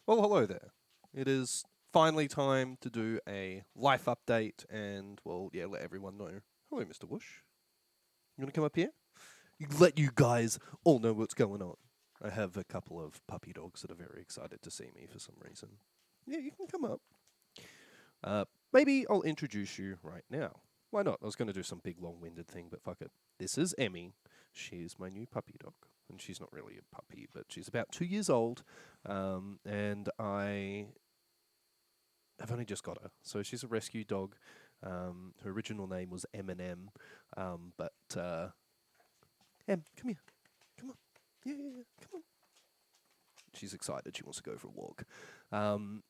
Well, hello there. It is finally time to do a life update and, well, yeah, let everyone know. Hello, Mr. Whoosh. You want to come up here? Let you guys all know what's going on. I have a couple of puppy dogs that are very excited to see me for some reason. Yeah, you can come up. Maybe I'll introduce you right now. Why not? I was going to do some big long winded thing, but fuck it. This is Emmy. She's my new puppy dog. And she's not really a puppy, but she's about 2 years old. And I've only just got her. So she's a rescue dog. Her original name was M&M, but Em, come here, come on, yeah, come on. She's excited. She wants to go for a walk. Um,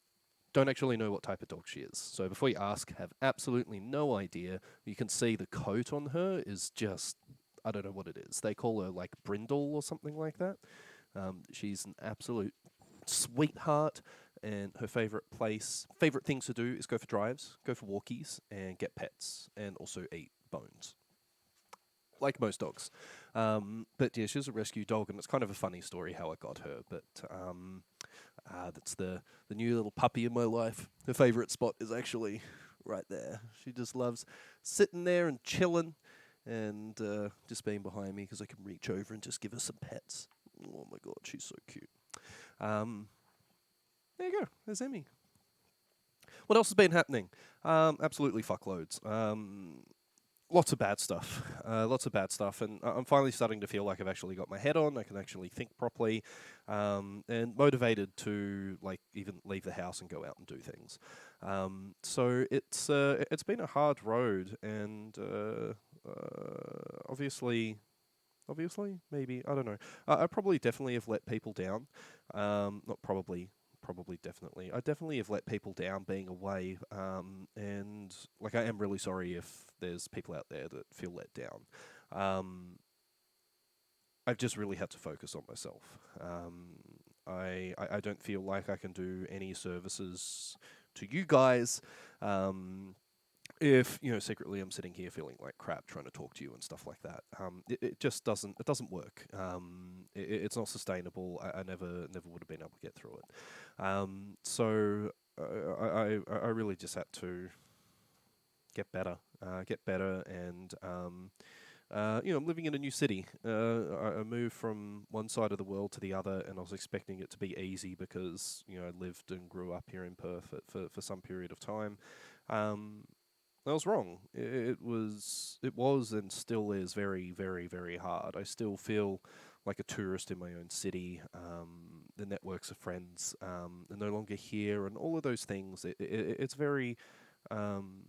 don't actually know what type of dog she is. So before you ask, have absolutely no idea. You can see the coat on her is just, I don't know what it is. They call her like brindle or something like that. She's an absolute sweetheart, and her favorite things to do is go for drives, go for walkies, and get pets, and also eat bones, like most dogs. But yeah, she's a rescue dog, and it's kind of a funny story how I got her. But that's the new little puppy in my life. Her favorite spot is actually right there. She just loves sitting there and chilling, and just being behind me because I can reach over and just give her some pets. Oh my god, she's so cute. Um, there you go. There's Emmy. What else has been happening? Absolutely fuckloads. Lots of bad stuff. Lots of bad stuff, and I'm finally starting to feel like I've actually got my head on. I can actually think properly, and motivated to like even leave the house and go out and do things. So it's been a hard road, and obviously. Obviously, maybe I don't know. I probably definitely have let people down. Not probably, probably definitely. I definitely have let people down being away. And like I am really sorry if there's people out there that feel let down. Um, I've just really had to focus on myself. I don't feel like I can do any services to you guys. If secretly I'm sitting here feeling like crap trying to talk to you and stuff like that. It just doesn't work. It's not sustainable. I never would have been able to get through it. So I really just had to get better, and I'm living in a new city. I moved from one side of the world to the other, and I was expecting it to be easy because I lived and grew up here in Perth for some period of time. Um, I was wrong. It was and still is very, very, very hard. I still feel like a tourist in my own city. The networks of friends are no longer here, and all of those things. It's um,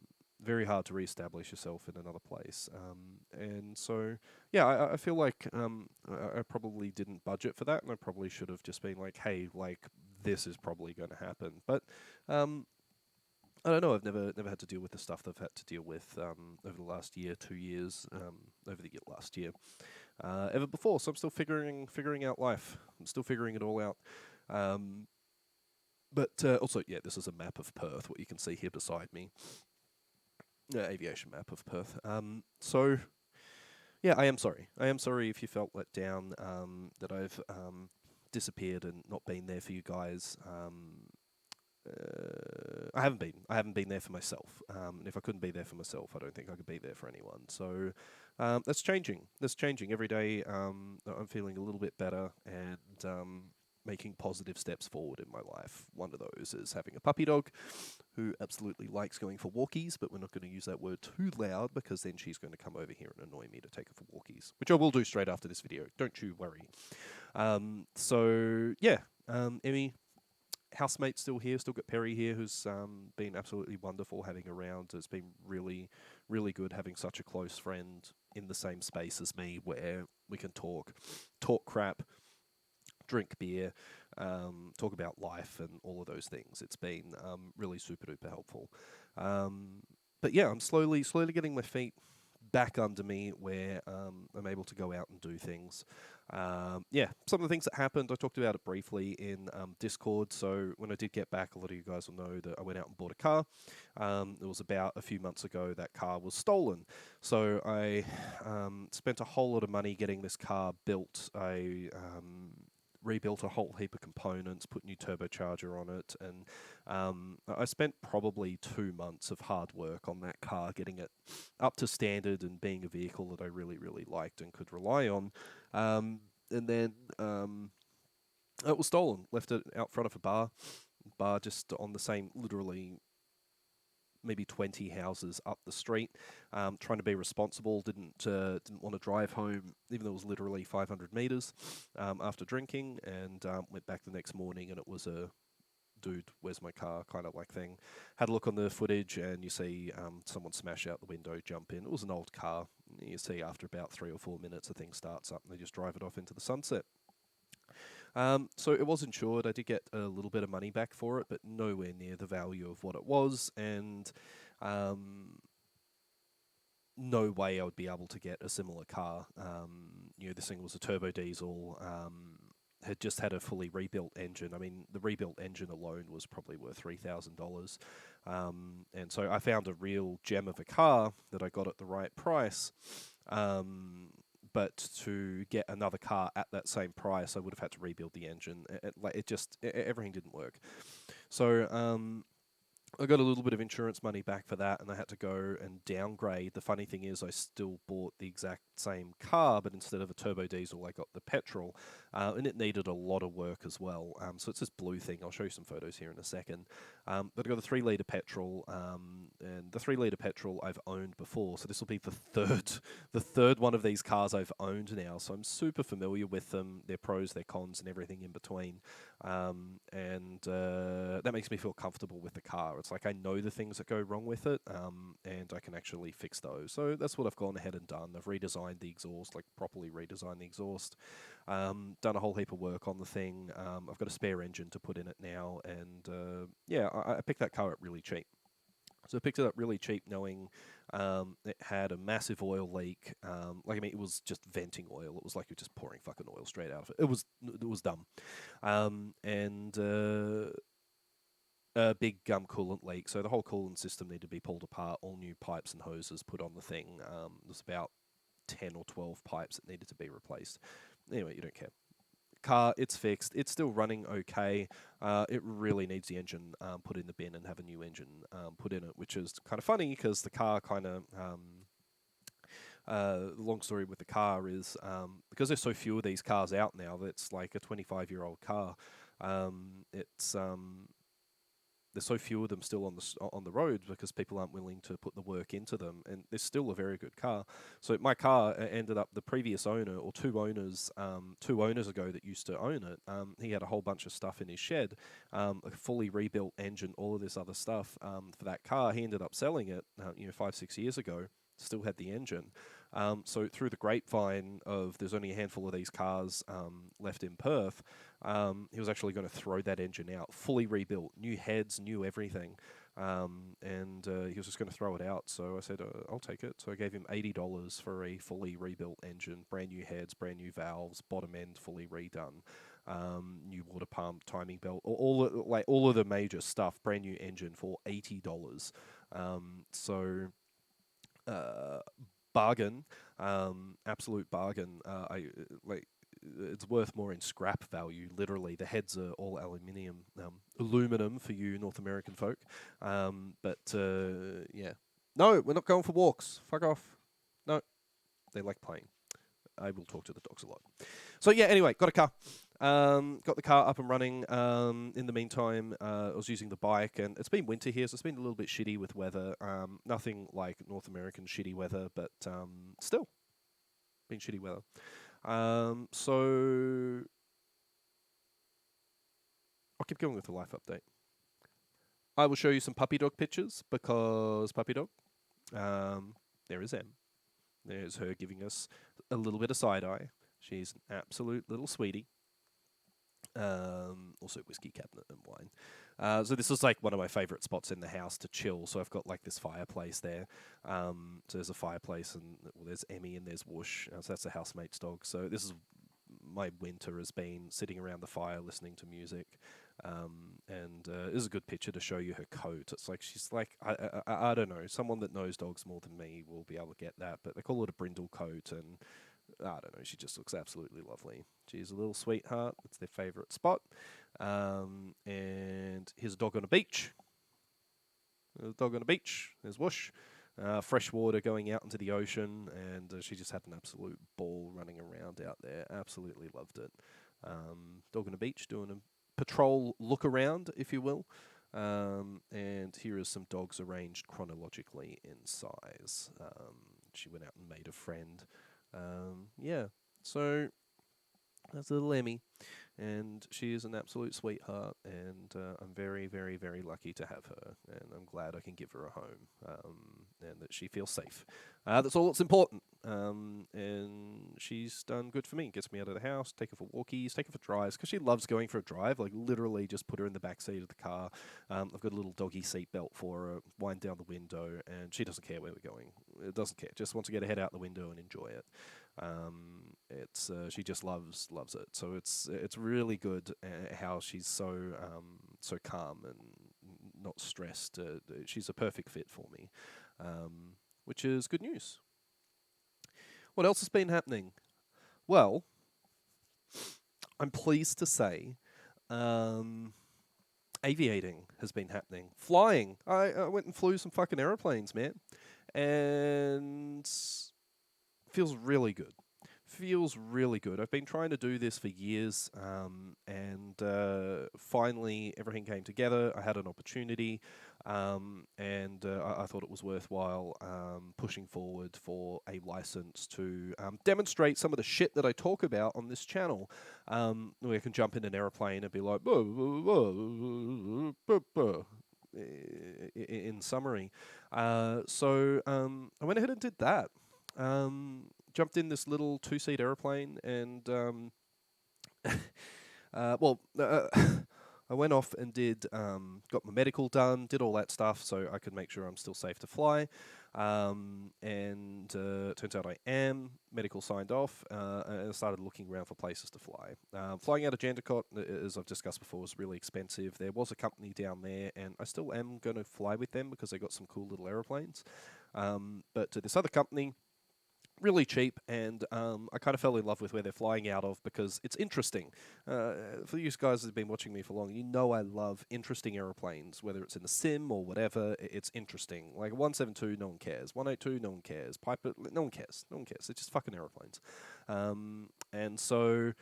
very hard to reestablish yourself in another place. And so, yeah, I feel like I probably didn't budget for that, and I probably should have just been like, hey, like this is probably going to happen. But um, I don't know. I've never had to deal with the stuff that I've had to deal with over the last year, 2 years, over the last year, ever before. So I'm still figuring out life. I'm still figuring it all out. Um, but also, yeah, this is a map of Perth. What you can see here beside me, aviation map of Perth. So yeah, I am sorry. I am sorry if you felt let down. That I've disappeared and not been there for you guys. I haven't been. I haven't been there for myself. And if I couldn't be there for myself, I don't think I could be there for anyone. So that's changing. That's changing every day. I'm feeling a little bit better, and making positive steps forward in my life. One of those is having a puppy dog who absolutely likes going for walkies, but we're not going to use that word too loud because then she's going to come over here and annoy me to take her for walkies, which I will do straight after this video. Don't you worry. So yeah, Emmy, housemate still here, still got Perry here, who's been absolutely wonderful having around. It's been really, really good having such a close friend in the same space as me, where we can talk crap, drink beer, talk about life and all of those things. It's been really super duper helpful. Um, but yeah, I'm slowly getting my feet back under me where I'm able to go out and do things. Yeah, some of the things that happened, I talked about it briefly in Discord. So when I did get back, a lot of you guys will know that I went out and bought a car. It was about a few months ago that car was stolen. So I spent a whole lot of money getting this car built. I rebuilt a whole heap of components, put new turbocharger on it, and I spent probably 2 months of hard work on that car, getting it up to standard and being a vehicle that I really, really liked and could rely on. And then it was stolen, left it out front of a bar just on the same, literally maybe 20 houses up the street, trying to be responsible. Didn't want to drive home, even though it was literally 500 meters after drinking, and went back the next morning, and it was a dude, where's my car kind of like thing. Had a look on the footage, and you see someone smash out the window, jump in. It was an old car. You see after about 3 or 4 minutes, the thing starts up, and they just drive it off into the sunset. So it was insured. I did get a little bit of money back for it, but nowhere near the value of what it was, and no way I would be able to get a similar car. This thing was a turbo diesel, had just had a fully rebuilt engine. I mean, the rebuilt engine alone was probably worth $3,000. And so I found a real gem of a car that I got at the right price. But to get another car at that same price, I would have had to rebuild the engine. Everything didn't work. So I got a little bit of insurance money back for that, and I had to go and downgrade. The funny thing is I still bought the exact same car, but instead of a turbo diesel, I got the petrol, and it needed a lot of work as well. So it's this blue thing. I'll show you some photos here in a second. But I got a 3-litre petrol, and the 3-litre petrol I've owned before, so this will be the third one of these cars I've owned now, so I'm super familiar with them, their pros, their cons, and everything in between. And that makes me feel comfortable with the car. It's like I know the things that go wrong with it, and I can actually fix those. So that's what I've gone ahead and done. I've redesigned the exhaust, like properly redesigned the exhaust. Done a whole heap of work on the thing. I've got a spare engine to put in it now, and I picked that car up really cheap. So I picked it up really cheap, knowing it had a massive oil leak. It was just venting oil. It was like you're just pouring fucking oil straight out of it. It was dumb, and a big coolant leak. So the whole coolant system needed to be pulled apart. All new pipes and hoses put on the thing. There's about 10 or 12 pipes that needed to be replaced. Anyway, you don't care. Car, it's fixed. It's still running okay. It really needs the engine put in the bin and have a new engine put in it, which is kind of funny because the car kind of... the long story with the car is because there's so few of these cars out now, that's like a 25-year-old car. There's so few of them still on the roads because people aren't willing to put the work into them, and there's still a very good car. So my car ended up, the previous owner, or two owners ago that used to own it, he had a whole bunch of stuff in his shed, a fully rebuilt engine, all of this other stuff for that car. He ended up selling it 5-6 years ago. Still had the engine. So through the grapevine of there's only a handful of these cars left in Perth, he was actually going to throw that engine out, fully rebuilt, new heads, new everything, and he was just going to throw it out. So I said, I'll take it. So I gave him $80 for a fully rebuilt engine, brand new heads, brand new valves, bottom end fully redone, new water pump, timing belt, all of the major stuff, brand new engine for $80. So bargain, absolute bargain. It's worth more in scrap value. Literally, the heads are all aluminum for you North American folk. Yeah, no, we're not going for walks. Fuck off. No, they like playing. I will talk to the dogs a lot. So yeah, anyway, got a car. Got the car up and running. In the meantime, I was using the bike, and it's been winter here, so it's been a little bit shitty with weather. Nothing like North American shitty weather, but still been shitty weather. So I'll keep going with the life update. I will show you some puppy dog pictures because puppy dog. There is Em. There's her giving us a little bit of side eye. She's an absolute little sweetie. Also whiskey cabinet and wine. So this is like one of my favourite spots in the house to chill. So I've got like this fireplace there. So there's a fireplace, and there's Emmy and there's Whoosh. So that's the housemate's dog. So this is my winter, has been sitting around the fire listening to music. And this is a good picture to show you her coat. It's like she's like I don't know. Someone that knows dogs more than me will be able to get that. But they call it a brindle coat, and I don't know, she just looks absolutely lovely. She's a little sweetheart. It's their favourite spot. And here's a dog on a beach. There's a dog on a beach. There's Whoosh. Fresh water going out into the ocean, and she just had an absolute ball running around out there. Absolutely loved it. Dog on a beach doing a patrol look around, if you will. And here is some dogs arranged chronologically in size. She went out and made a friend. Yeah, so that's little Emmy, and she is an absolute sweetheart, and I'm very, very, very lucky to have her, and I'm glad I can give her a home, and that she feels safe. That's all that's important, and she's done good for me. Gets me out of the house, take her for walkies, take her for drives, because she loves going for a drive, like literally just put her in the back seat of the car. I've got a little doggy seat belt for her, wind down the window, and she doesn't care where we're going. It doesn't care, just wants to get her head out the window and enjoy it. It's she just loves it. So it's really good how she's so calm and not stressed. She's a perfect fit for me, which is good news. What else has been happening? Well, I'm pleased to say, aviating has been happening. Flying. I went and flew some fucking aeroplanes, man, and feels really good. Feels really good. I've been trying to do this for years, and finally everything came together. I had an opportunity, and I thought it was worthwhile pushing forward for a license to demonstrate some of the shit that I talk about on this channel. Where I can jump in an aeroplane and be like, in summary. So I went ahead and did that. Jumped in this little two-seat aeroplane, and I went off and got my medical done, did all that stuff so I could make sure I'm still safe to fly. And turns out I am. Medical signed off, and I started looking around for places to fly. Flying out of Jandakot, as I've discussed before, was really expensive. There was a company down there, and I still am going to fly with them because they got some cool little aeroplanes. But this other company, really cheap, and I kind of fell in love with where they're flying out of because it's interesting. For you guys who've been watching me for long, you know I love interesting aeroplanes, whether it's in the sim or whatever. It's interesting. Like 172, no one cares. 182, no one cares. Piper, no one cares. No one cares. They're just fucking aeroplanes. And so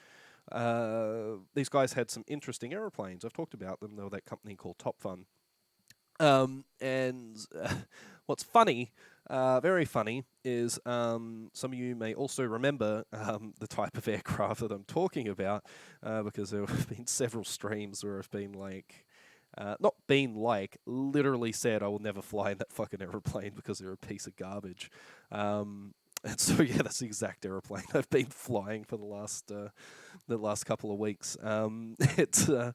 these guys had some interesting aeroplanes. I've talked about them. They were that company called Top Fun. And what's funny, very funny, is some of you may also remember the type of aircraft that I'm talking about, because there have been several streams where I've been like, not been like, literally said I will never fly in that fucking aeroplane because they're a piece of garbage. And so yeah, that's the exact aeroplane I've been flying for the last couple of weeks. It's a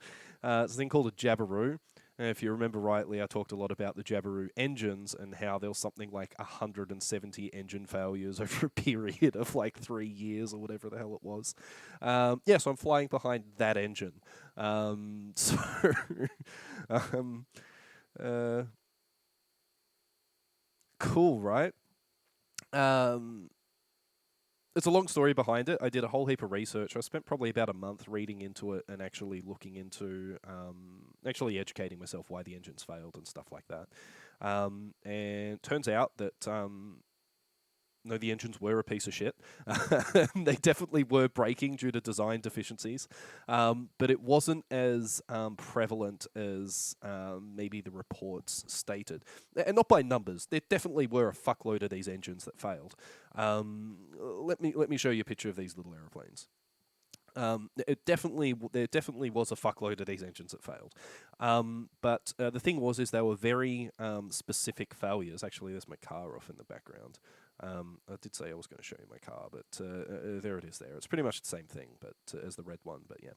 thing called a Jabiru. If you remember rightly, I talked a lot about the Jabiru engines and how there was something like 170 engine failures over a period of like 3 years or whatever the hell it was. So I'm flying behind that engine. Cool, right? It's a long story behind it. I did a whole heap of research. I spent probably about a month reading into it and actually looking into, actually educating myself why the engines failed and stuff like that. And turns out that no, the engines were a piece of shit. They definitely were breaking due to design deficiencies, but it wasn't as prevalent as maybe the reports stated. And not by numbers. There definitely were a fuckload of these engines that failed. Let me show you a picture of these little aeroplanes. There definitely was a fuckload of these engines that failed, but the thing is they were very specific failures. Actually, there's my car off in the background. I did say I was going to show you my car, but there it is. There, it's pretty much the same thing, but as the red one. But yeah,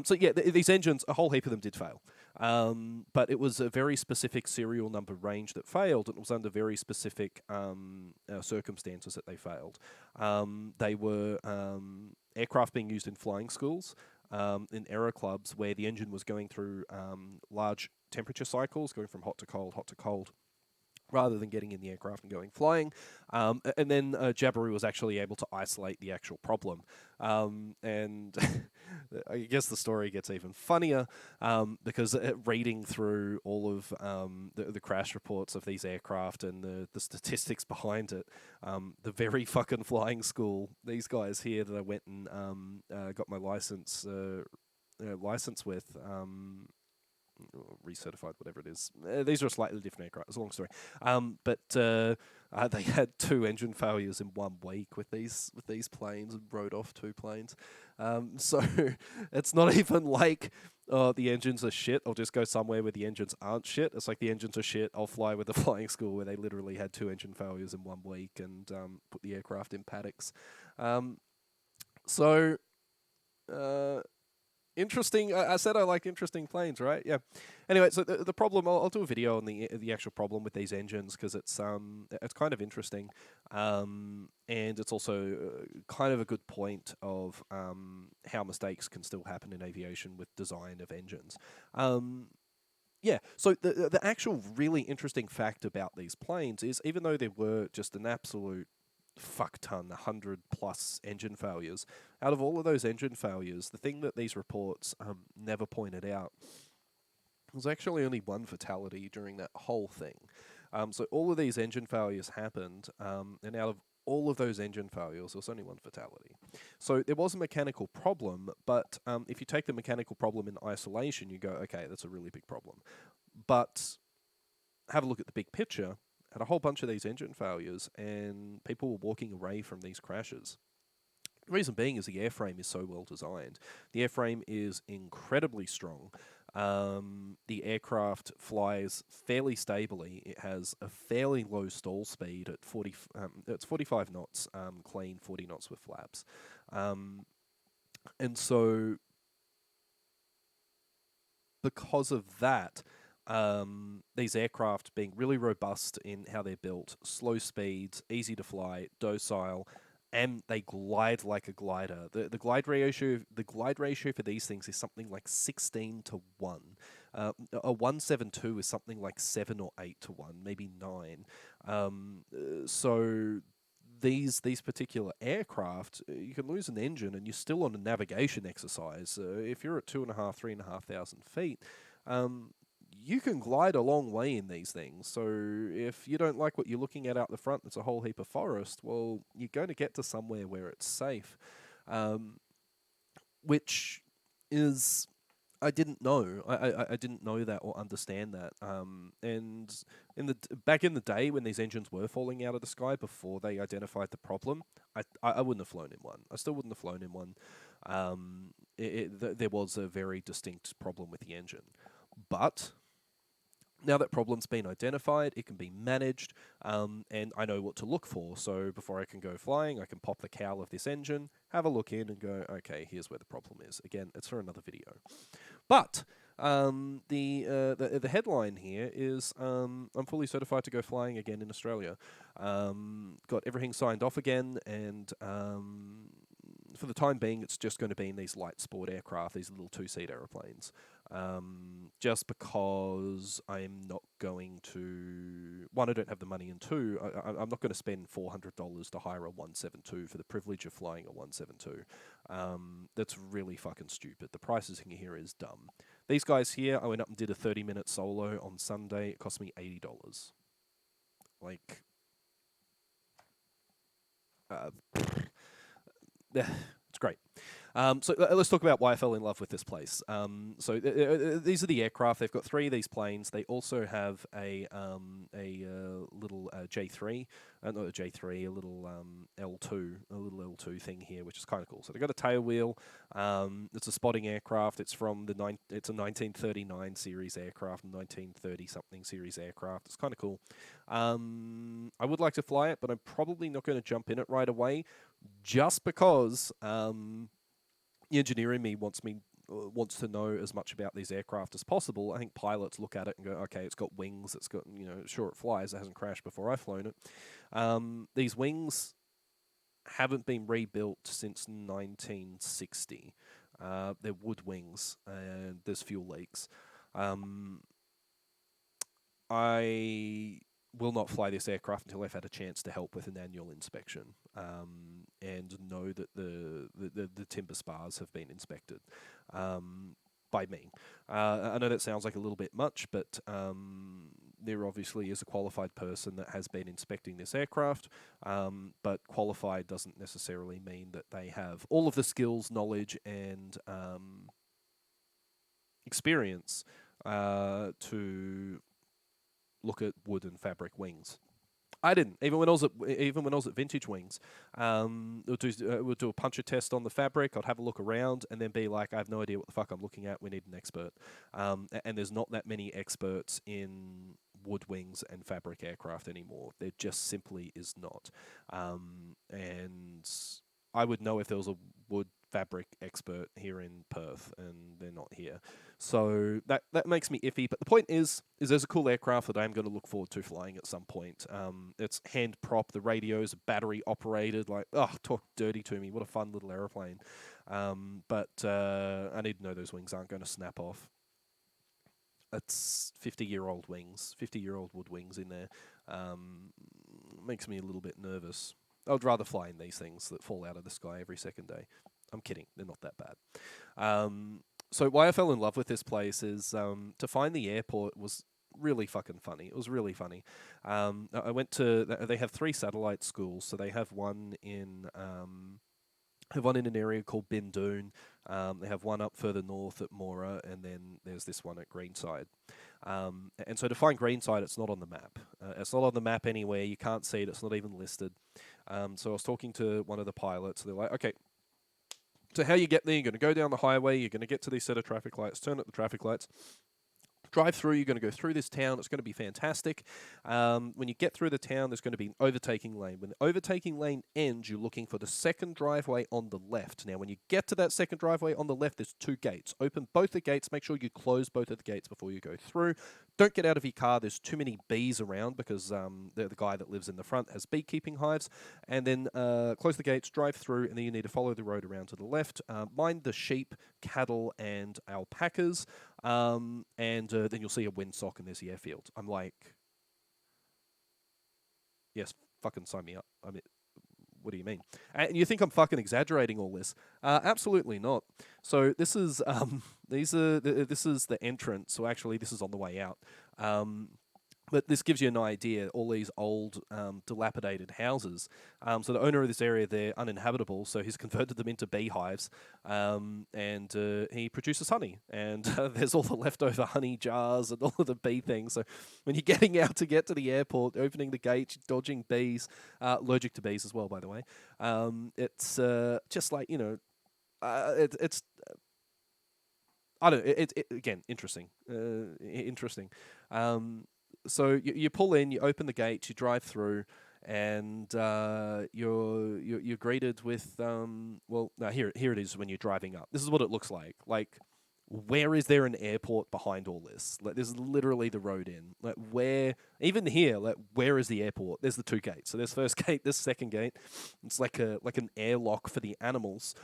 so yeah, these engines, a whole heap of them did fail, but it was a very specific serial number range that failed, and it was under very specific circumstances that they failed. They were aircraft being used in flying schools, in aero clubs, where the engine was going through large temperature cycles, going from hot to cold, rather than getting in the aircraft and going flying. And then Jabiru was actually able to isolate the actual problem. And I guess the story gets even funnier because reading through all of the crash reports of these aircraft and the statistics behind it, the very fucking flying school, these guys here that I went and got my license with. Recertified, whatever it is. These are slightly different aircraft. It's a long story. But they had 2 engine failures in 1 week with these planes and rode off 2 planes. So it's not even like the engines are shit. I'll just go somewhere where the engines aren't shit. It's like the engines are shit. I'll fly with the flying school where they literally had 2 engine failures in 1 week and put the aircraft in paddocks. So. Interesting. I said I like interesting planes, right? Yeah. Anyway, so the problem, I'll do a video on the actual problem with these engines because it's kind of interesting, and it's also kind of a good point of how mistakes can still happen in aviation with design of engines. Yeah, so the actual really interesting fact about these planes is even though they were just an absolute fuck ton, 100+ engine failures. Out of all of those engine failures, the thing that these reports never pointed out was actually only 1 fatality during that whole thing. So all of these engine failures happened, and out of all of those engine failures, there was only 1 fatality. So there was a mechanical problem, but if you take the mechanical problem in isolation, you go, okay, that's a really big problem. But have a look at the big picture. Had a whole bunch of these engine failures, and people were walking away from these crashes. The reason being is the airframe is so well designed. The airframe is incredibly strong. The aircraft flies fairly stably. It has a fairly low stall speed at 40. It's 45 knots, clean 40 knots with flaps, and so because of that, these aircraft being really robust in how they're built, slow speeds, easy to fly, docile, and they glide like a glider. The glide ratio for these things is something like 16 to 1. A 172 is something like 7 or 8 to 1, maybe 9. So these particular aircraft, you can lose an engine and you're still on a navigation exercise. If you're at 2,500, 3,500 feet, you can glide a long way in these things. So if you don't like what you're looking at out the front, it's a whole heap of forest. Well, you're going to get to somewhere where it's safe, which is I didn't know. I didn't know that or understand that. And back in the day when these engines were falling out of the sky before they identified the problem, I wouldn't have flown in one. I still wouldn't have flown in one. There was a very distinct problem with the engine, but now that problem's been identified, it can be managed, and I know what to look for. So before I can go flying, I can pop the cowl of this engine, have a look in, and go, okay, here's where the problem is. Again, it's for another video. But the headline here is I'm fully certified to go flying again in Australia. Got everything signed off again, and for the time being, it's just going to be in these light sport aircraft, these little 2-seat aeroplanes. Just because I'm not going to... One, I don't have the money, and 2, I'm not going to spend $400 to hire a 172 for the privilege of flying a 172. That's really fucking stupid. The pricing here is dumb. These guys here, I went up and did a 30-minute solo on Sunday. It cost me $80. Like... it's great. So let's talk about why I fell in love with this place. These are the aircraft. They've got 3 of these planes. They also have a little J3, not a J3, a little L2 thing here, which is kind of cool. So they've got a tail wheel. It's a spotting aircraft. It's from it's a 1939 series aircraft, 1930 something series aircraft. It's kind of cool. I would like to fly it, but I'm probably not going to jump in it right away, just because the engineer in me wants to know as much about these aircraft as possible. I think pilots look at it and go, okay, it's got wings, it's got, sure it flies, it hasn't crashed before I've flown it. These wings haven't been rebuilt since 1960. They're wood wings, and there's fuel leaks. I will not fly this aircraft until I've had a chance to help with an annual inspection, and know that the timber spars have been inspected by me. I know that sounds like a little bit much, but there obviously is a qualified person that has been inspecting this aircraft, but qualified doesn't necessarily mean that they have all of the skills, knowledge, and experience to look at wood and fabric wings. I didn't. Even when I was at Vintage Wings, we'll do a puncher test on the fabric. I'd have a look around and then be like, I have no idea what the fuck I'm looking at. We need an expert. And there's not that many experts in wood wings and fabric aircraft anymore. There just simply is not. And I would know if there was a wood fabric expert here in Perth, and they're not here. So that makes me iffy. But the point is there's a cool aircraft that I'm going to look forward to flying at some point. It's hand prop. The radio's battery operated. Like, oh, talk dirty to me. What a fun little aeroplane. But I need to know those wings aren't going to snap off. It's 50-year-old wings, 50-year-old wood wings in there. Makes me a little bit nervous. I'd rather fly in these things that fall out of the sky every second day. I'm kidding. They're not that bad. So why I fell in love with this place is to find the airport was really fucking funny. It was really funny. I went to. They have 3 satellite schools. So they have one in. Have one in an area called Bindoon. They have one up further north at Mora, and then there's this one at Greenside. And so to find Greenside, it's not on the map. It's not on the map anywhere. You can't see it. It's not even listed. So I was talking to one of the pilots. They're like, okay, so how you get there, you're going to go down the highway, you're going to get to these set of traffic lights, turn at the traffic lights, drive through, you're going to go through this town, it's going to be fantastic. When you get through the town, there's going to be an overtaking lane. When the overtaking lane ends, you're looking for the second driveway on the left. Now, when you get to that second driveway on the left, there's 2 gates. Open both the gates, make sure you close both of the gates before you go through. Don't get out of your car, there's too many bees around because the guy that lives in the front has beekeeping hives. And then close the gates, drive through, and then you need to follow the road around to the left. Mind the sheep, cattle, and alpacas. And then you'll see a windsock and there's the airfield. I'm like, yes, fucking sign me up. I mean, what do you mean? And you think I'm fucking exaggerating all this? Absolutely not. So this is this is the entrance. So actually, this is on the way out. But this gives you an idea, all these old, dilapidated houses. So the owner of this area, they're uninhabitable, so he's converted them into beehives, and he produces honey. And there's all the leftover honey jars and all of the bee things. So when you're getting out to get to the airport, opening the gate, dodging bees, allergic to bees as well, by the way, it's just like, it's... I don't know, again, interesting. Interesting. So you pull in, you open the gate, you drive through, and you're greeted with well, no, here it is when you're driving up. This is what it looks like. Like, where is there an airport behind all this? Like, this is literally the road in. Like, where, even here, like, where is the airport? There's the 2 gates. So there's first gate, there's second gate. It's like an airlock for the animals.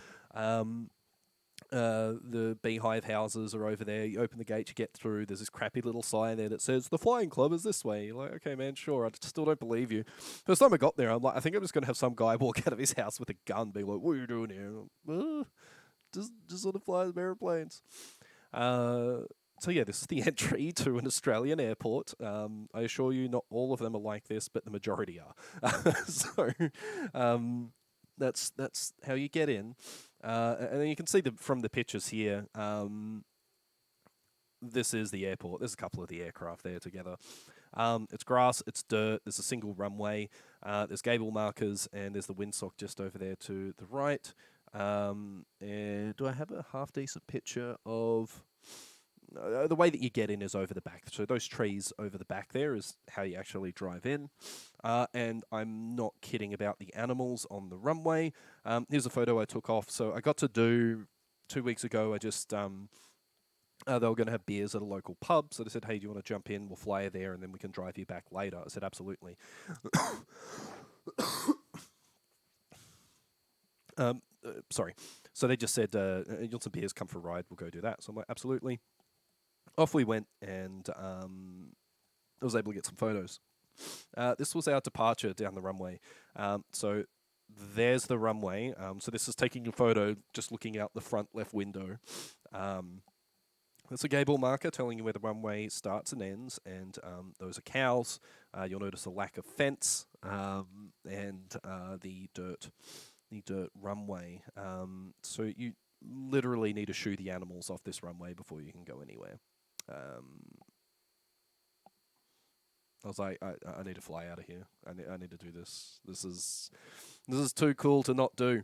The beehive houses are over there. You open the gate, you get through. There's this crappy little sign there that says the flying club is this way. You're like, okay, man, sure. I still don't believe you. First time I got there, I'm like, I think I'm just gonna have some guy walk out of his house with a gun, be like, "What are you doing here?" Just sort of fly some airplanes. So yeah, this is the entry to an Australian airport. I assure you, not all of them are like this, but the majority are. So that's how you get in. And then you can see from the pictures here, this is the airport. There's a couple of the aircraft there together. It's grass, it's dirt, there's a single runway, there's gable markers, and there's the windsock just over there to the right. And do I have a half-decent picture of... the way that you get in is over the back. So those trees over the back there is how you actually drive in. And I'm not kidding about the animals on the runway. Here's a photo I took off. So I got to do 2 weeks ago. I just they were going to have beers at a local pub. So they said, hey, do you want to jump in? We'll fly you there and then we can drive you back later. I said, absolutely. Sorry. So they just said, you want some beers? Come for a ride. We'll go do that. So I'm like, absolutely. Off we went, and I was able to get some photos. This was our departure down the runway. So there's the runway. So this is taking a photo just looking out the front left window. There's a gable marker telling you where the runway starts and ends, and those are cows. You'll notice a lack of fence and the dirt runway. So you literally need to shoo the animals off this runway before you can go anywhere. I was like, I need to fly out of here. I need to do this. This is too cool to not do.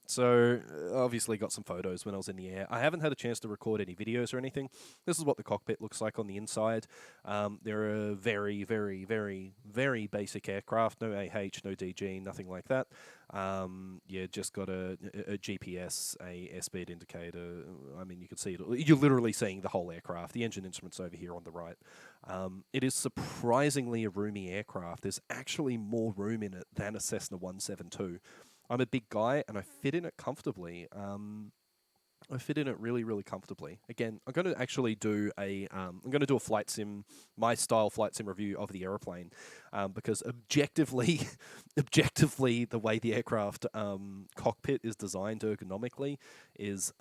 So obviously got some photos when I was in the air. I haven't had a chance to record any videos or anything. This is what the cockpit looks like on the inside. They're a very, very, very, very basic aircraft. No AH, no DG, nothing like that. Yeah, just got a GPS, a airspeed indicator. I mean, you can see it. You're literally seeing the whole aircraft. The engine instruments over here on the right. It is surprisingly a roomy aircraft. There's actually more room in it than a Cessna 172. I'm a big guy and I fit in it comfortably. I fit in it really, really comfortably. Again, I'm going to actually do a flight sim, my style flight sim review of the aeroplane, because objectively, the way the aircraft cockpit is designed ergonomically is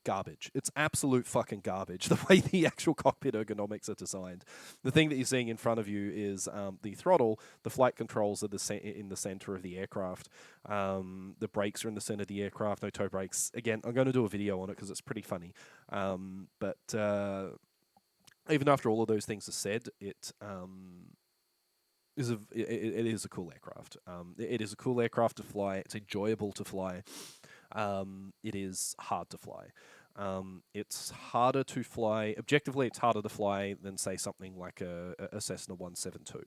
garbage. It's absolute fucking garbage. The way the actual cockpit ergonomics are designed. The thing that you're seeing in front of you is the throttle. The flight controls are in the center of the aircraft. The brakes are in the center of the aircraft. No toe brakes. Again, I'm going to do a video on it because it's pretty funny. But even after all of those things are said, it is a cool aircraft. It is a cool aircraft to fly. It's enjoyable to fly. It is hard to fly. It's harder to fly. Objectively, it's harder to fly than, say, something like a Cessna 172.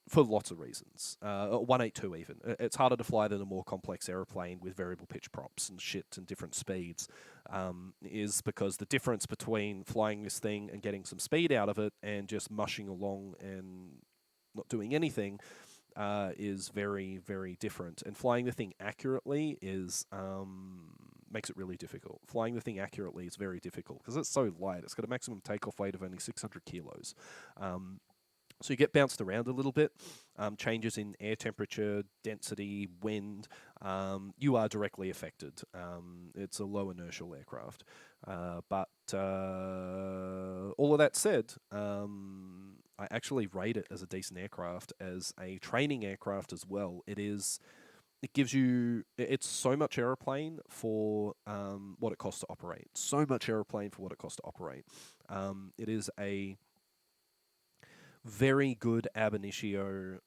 For lots of reasons. 182 even. It's harder to fly than a more complex aeroplane with variable pitch props and shit and different speeds, is because the difference between flying this thing and getting some speed out of it and just mushing along and not doing anything is very, very different. And flying the thing accurately is makes it really difficult. Flying the thing accurately is very difficult because it's so light. It's got a maximum takeoff weight of only 600 kilos. So you get bounced around a little bit, changes in air temperature, density, wind, you are directly affected. It's a low inertial aircraft. But all of that said, I actually rate it as a decent aircraft, as a training aircraft as well. It's so much aeroplane for what it costs to operate. So much aeroplane for what it costs to operate. It is a very good ab initio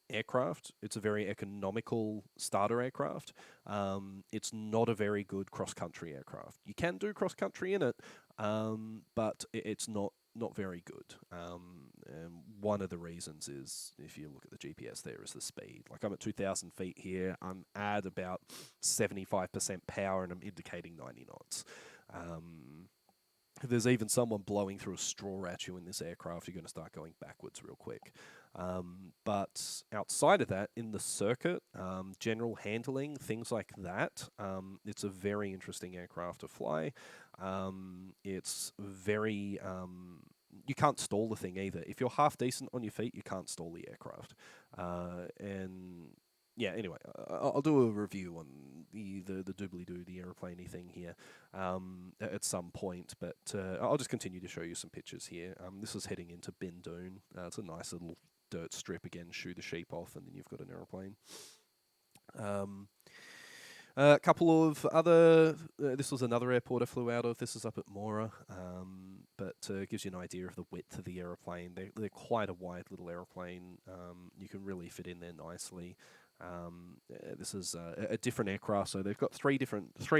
aircraft. It's a very economical starter aircraft. It's not a very good cross-country aircraft. You can do cross-country in it, but it's not very good. And one of the reasons is, if you look at the GPS there, is the speed. Like, I'm at 2,000 feet here. I'm at about 75% power, and I'm indicating 90 knots. If there's even someone blowing through a straw at you in this aircraft, you're going to start going backwards real quick. But outside of that, in the circuit, general handling, things like that, it's a very interesting aircraft to fly. It's very... you can't stall the thing either. If you're half decent on your feet, you can't stall the aircraft. And... yeah, anyway, I'll do a review on the doobly-doo, the aeroplaney thing here at some point, but I'll just continue to show you some pictures here. This is heading into Bindoon. It's a nice little dirt strip again, shoo the sheep off, and then you've got an aeroplane. A couple of other... this was another airport I flew out of. This is up at Mora, but it gives you an idea of the width of the aeroplane. They're quite a wide little aeroplane. You can really fit in there nicely. This is a different aircraft, so they've got three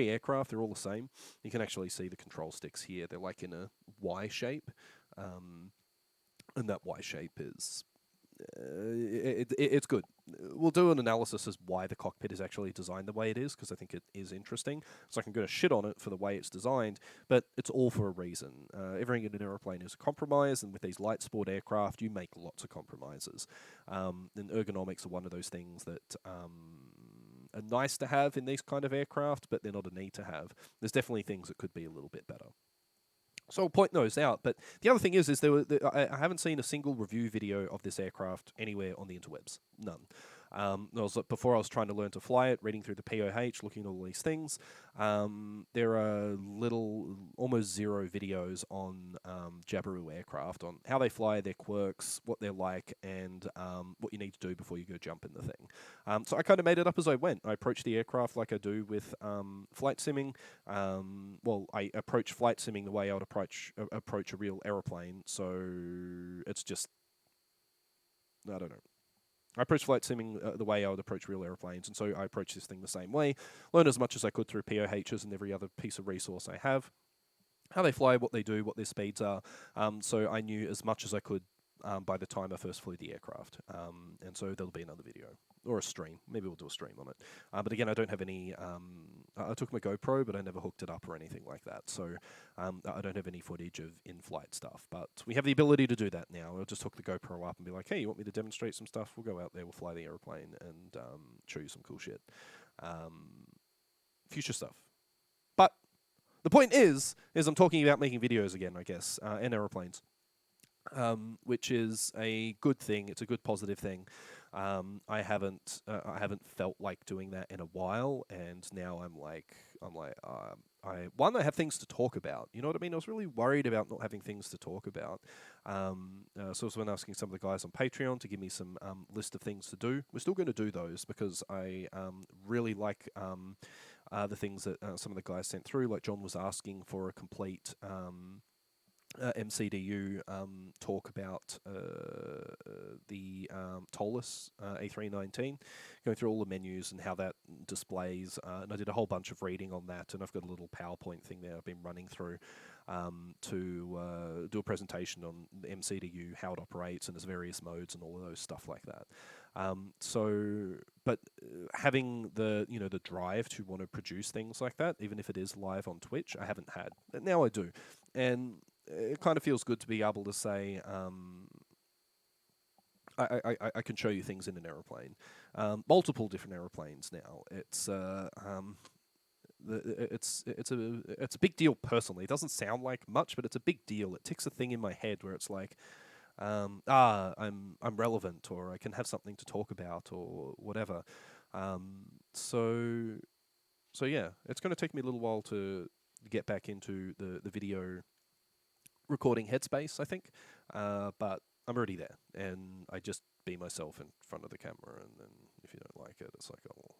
aircraft. They're all the same. You can actually see the control sticks here. They're like in a Y shape, and that Y shape is it's good. We'll do an analysis as why the cockpit is actually designed the way it is, because I think it is interesting. So I can go shit on it for the way it's designed, but it's all for a reason. Everything in an aeroplane is a compromise, and with these light sport aircraft, you make lots of compromises. And ergonomics are one of those things that are nice to have in these kind of aircraft, but they're not a need to have. There's definitely things that could be a little bit better. So I'll point those out. But the other thing is I haven't seen a single review video of this aircraft anywhere on the interwebs. None. Before I was trying to learn to fly it, reading through the POH, looking at all these things. There are almost zero videos on Jabiru aircraft, on how they fly, their quirks, what they're like, and what you need to do before you go jump in the thing. So I kind of made it up as I went. I approached the aircraft like I do with flight simming. I approach flight simming the way I would approach a real aeroplane. So it's just, I don't know. I approach flight simming the way I would approach real airplanes, and so I approach this thing the same way. Learn as much as I could through POHs and every other piece of resource I have. How they fly, what they do, what their speeds are. So I knew as much as I could by the time I first flew the aircraft. And so there'll be another video. Or a stream. Maybe we'll do a stream on it. But again, I don't have any... I took my GoPro, but I never hooked it up or anything like that. So I don't have any footage of in-flight stuff. But we have the ability to do that now. I'll just hook the GoPro up and be like, hey, you want me to demonstrate some stuff? We'll go out there, we'll fly the airplane and show you some cool shit. Future stuff. But the point is I'm talking about making videos again, I guess, and airplanes. Which is a good thing. It's a good positive thing. I haven't felt like doing that in a while, and now I have things to talk about. You know what I mean? I was really worried about not having things to talk about. So I was asking some of the guys on Patreon to give me some list of things to do. We're still going to do those because I really like the things that some of the guys sent through. Like John was asking for a complete MCDU talk about the TOLUS A319, going through all the menus and how that displays. And I did a whole bunch of reading on that, and I've got a little PowerPoint thing there I've been running through to do a presentation on the MCDU, how it operates, and its various modes and all of those stuff like that. But having the drive to want to produce things like that, even if it is live on Twitch, I haven't had. Now I do, and it kind of feels good to be able to say, I can show you things in an aeroplane, multiple different aeroplanes now. It's a big deal personally. It doesn't sound like much, but it's a big deal. It ticks a thing in my head where it's like, I'm relevant, or I can have something to talk about, or whatever. So yeah, it's going to take me a little while to get back into the video recording headspace, I think, but I'm already there, and I just be myself in front of the camera, and then if you don't like it, it's like, oh,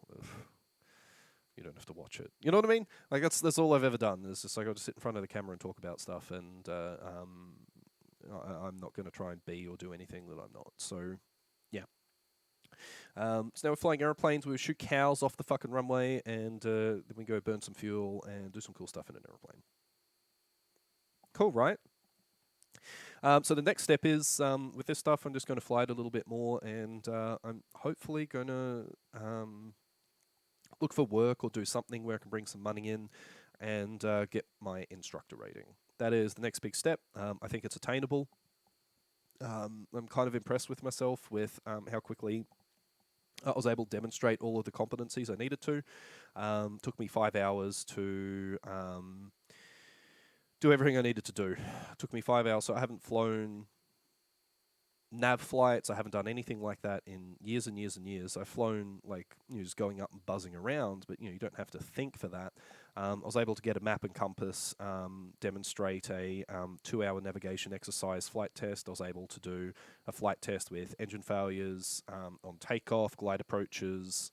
you don't have to watch it. You know what I mean? Like that's all I've ever done. It's just like I'll just sit in front of the camera and talk about stuff, and I'm not going to try and be or do anything that I'm not. So, yeah. So now we're flying airplanes. We shoot cows off the fucking runway, and then we go burn some fuel and do some cool stuff in an airplane. Cool, right? So the next step is, with this stuff, I'm just going to fly it a little bit more, and I'm hopefully going to look for work or do something where I can bring some money in and get my instructor rating. That is the next big step. I think it's attainable. I'm kind of impressed with myself with how quickly I was able to demonstrate all of the competencies I needed to. Took me 5 hours to do everything I needed to do. It took me 5 hours, so I haven't flown nav flights. I haven't done anything like that in years and years and years. I've flown just going up and buzzing around, but you don't have to think for that. I was able to get a map and compass, demonstrate a 2-hour navigation exercise flight test. I was able to do a flight test with engine failures on takeoff, glide approaches,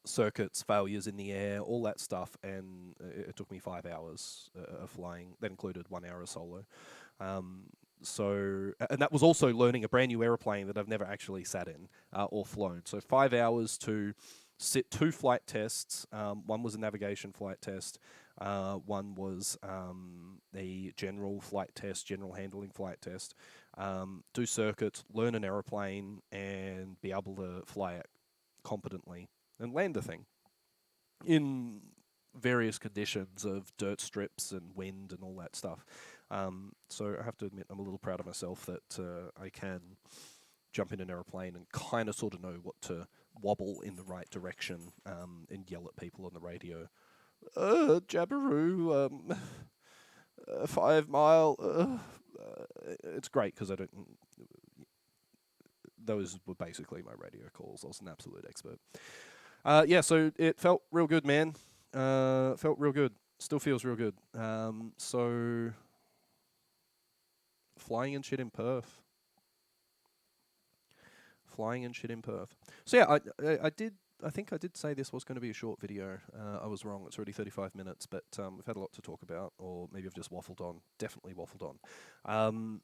circuits, failures in the air, all that stuff, and it took me 5 hours of flying. That included 1 hour of solo. And that was also learning a brand new airplane that I've never actually sat in or flown. So 5 hours to sit 2 flight tests. One was a navigation flight test. One was a general flight test, general handling flight test. Do circuits, learn an airplane, and be able to fly it competently and land the thing in various conditions of dirt strips and wind and all that stuff. So I have to admit I'm a little proud of myself that I can jump in an aeroplane and kind of sort of know what to wobble in the right direction and yell at people on the radio. Jabiru, 5 mile. It's great because I don't. Those were basically my radio calls. I was an absolute expert. Yeah, so it felt real good, man. Felt real good. Still feels real good. So flying and shit in Perth. Flying and shit in Perth. So yeah, I did. I think I did say this was going to be a short video. I was wrong. It's already 35 minutes, but we've had a lot to talk about, or maybe I've just waffled on. Definitely waffled on.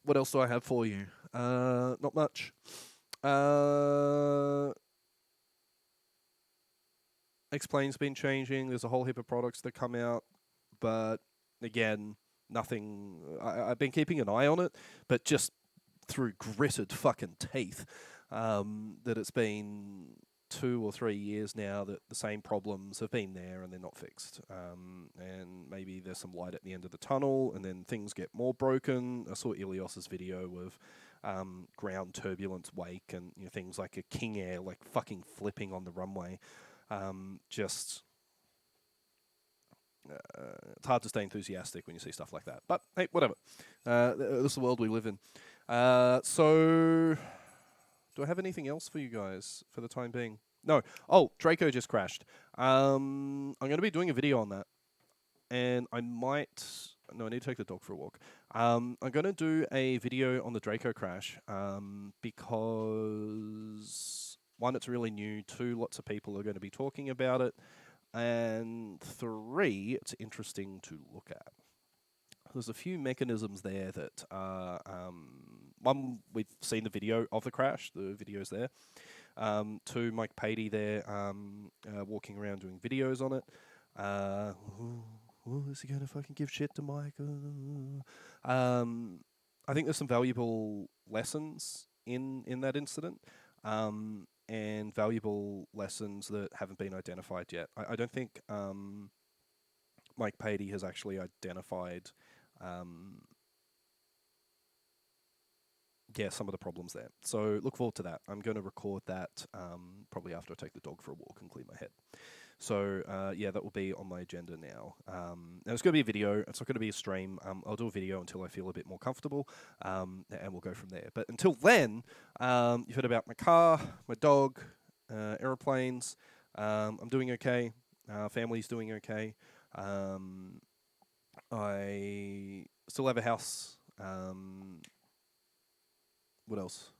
What else do I have for you? Not much. Explain's been changing. There's a whole heap of products that come out, but again, nothing. I've been keeping an eye on it, but just through gritted fucking teeth, that it's been 2 or 3 years now that the same problems have been there and they're not fixed. And maybe there's some light at the end of the tunnel, and then things get more broken. I saw Ilios's video of ground turbulence wake and things like a King Air like fucking flipping on the runway. Just it's hard to stay enthusiastic when you see stuff like that. But hey, whatever. This is the world we live in. So, do I have anything else for you guys for the time being? No. Oh, Draco just crashed. I'm going to be doing a video on that. And I might... No, I need to take the dog for a walk. I'm going to do a video on the Draco crash because... 1, it's really new. 2, lots of people are going to be talking about it. And 3, it's interesting to look at. There's a few mechanisms there that are... 1, we've seen the video of the crash. The video's there. 2, Mike Patey there walking around doing videos on it. Is he going to fucking give shit to Mike? I think there's some valuable lessons in that incident. And valuable lessons that haven't been identified yet. I don't think Mike Patey has actually identified some of the problems there. So look forward to that. I'm going to record that probably after I take the dog for a walk and clean my head. So yeah, that will be on my agenda now. And it's going to be a video. It's not going to be a stream. I'll do a video until I feel a bit more comfortable, and we'll go from there. But until then, you've heard about my car, my dog, aeroplanes. I'm doing okay. Family's doing okay. I still have a house. What else?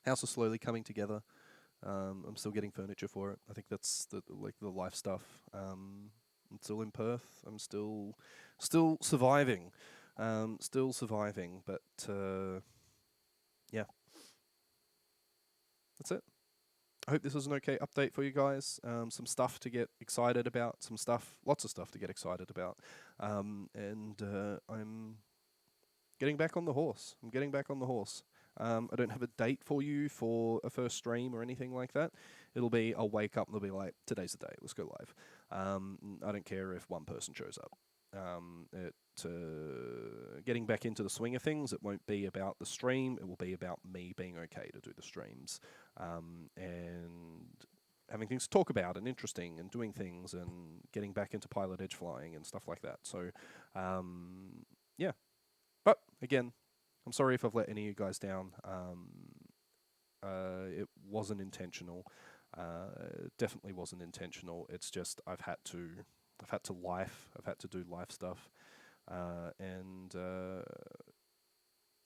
House is slowly coming together. I'm still getting furniture for it. I think that's the life stuff. I'm still in Perth. I'm still surviving. But yeah, that's it. I hope this was an okay update for you guys. Some stuff to get excited about. Lots of stuff to get excited about. And I'm getting back on the horse. I don't have a date for you for a first stream or anything like that. It'll be, I'll wake up and it'll be like, today's the day, let's go live. I don't care if one person shows up. Getting back into the swing of things, it won't be about the stream, it will be about me being okay to do the streams. And having things to talk about and interesting and doing things and getting back into pilot edge flying and stuff like that. So, yeah. But, again, I'm sorry if I've let any of you guys down. It wasn't intentional. Definitely wasn't intentional. It's just I've had to do life stuff, and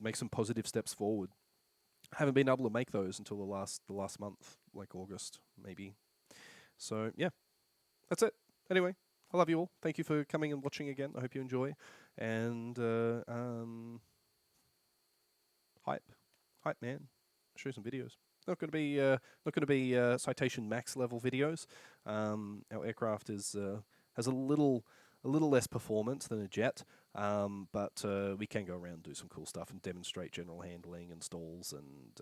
make some positive steps forward. I haven't been able to make those until the last month, like August maybe. So yeah, that's it. Anyway, I love you all. Thank you for coming and watching again. I hope you enjoy. And hype man, show some videos. Not going to be citation max level videos. Our aircraft has a little less performance than a jet, but we can go around and do some cool stuff and demonstrate general handling and stalls and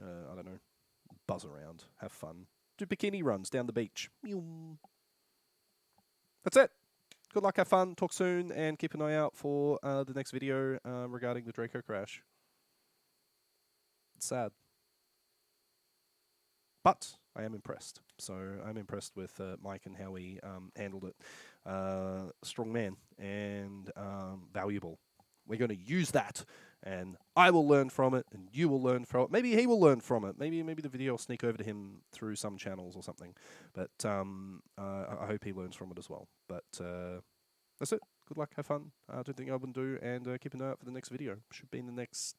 I don't know, buzz around, have fun, do bikini runs down the beach. That's it. Good luck, have fun, talk soon, and keep an eye out for the next video regarding the Draco crash. It's sad. But I am impressed. So I'm impressed with Mike and how he handled it. Strong man and valuable. We're going to use that, and I will learn from it, and you will learn from it. Maybe he will learn from it. Maybe the video will sneak over to him through some channels or something. But I hope he learns from it as well. But that's it. Good luck. Have fun. Do the thing I wouldn't do, and keep an eye out for the next video. Should be in the next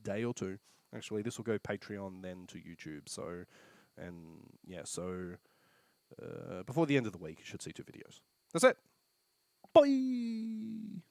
day or two. Actually, this will go Patreon, then to YouTube. So, and yeah, so before the end of the week, you should see 2 videos. That's it. Bye.